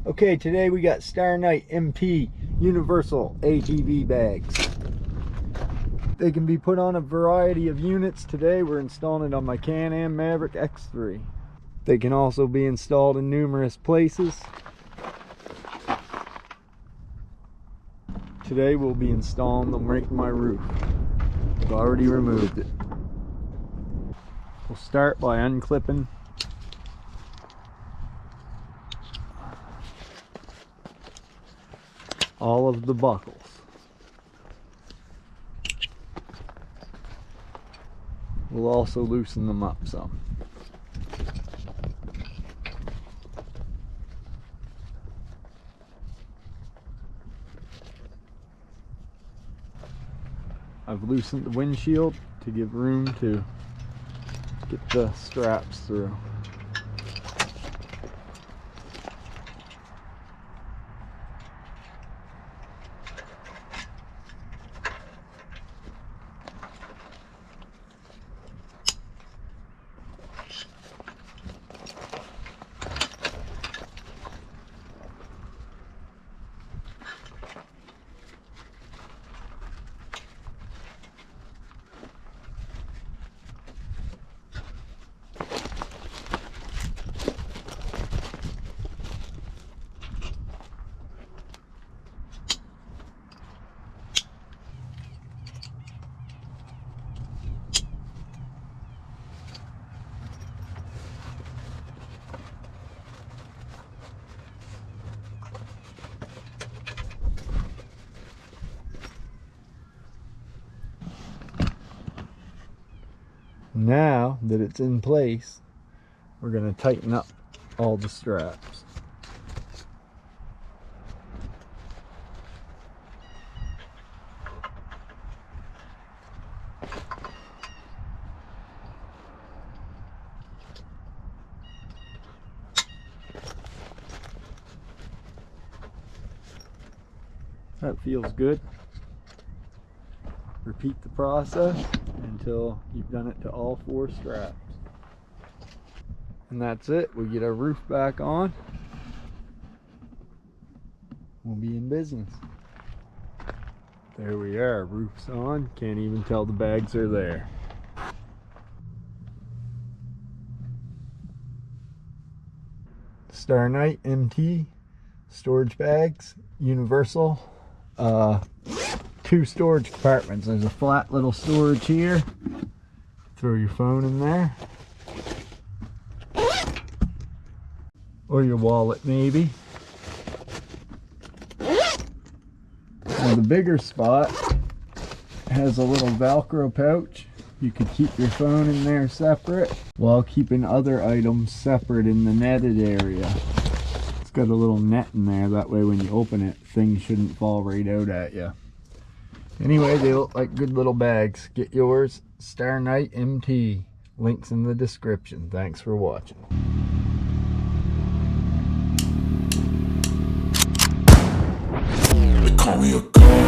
Okay, today we got StarKnightMT universal ATV bags. They can be put on a variety of units. Today we're installing it on my Can-Am Maverick X3. They can also be installed in numerous places. Today we'll be installing them right in my roof. I've already removed it. We'll start by unclipping all of the buckles. We'll also loosen them up some. I've loosened the windshield to give room to get the straps through. Now that it's in place, we're going to tighten up all the straps. That feels good. Repeat the process until you've done it to all 4 straps. And that's it. We get our roof back on. We'll be in business. There we are. Roof's on. Can't even tell the bags are there. StarKnightMT storage bags, universal. 2 storage compartments. There's a flat little storage here. Throw your phone in there. Or your wallet maybe. Now the bigger spot has a little Velcro pouch. You could keep your phone in there separate while keeping other items separate in the netted area. It's got a little net in there, that way when you open it, things shouldn't fall right out at you. Anyway, they look like good little bags. Get yours, StarKnightMT. Links in the description. Thanks for watching. They call me a god.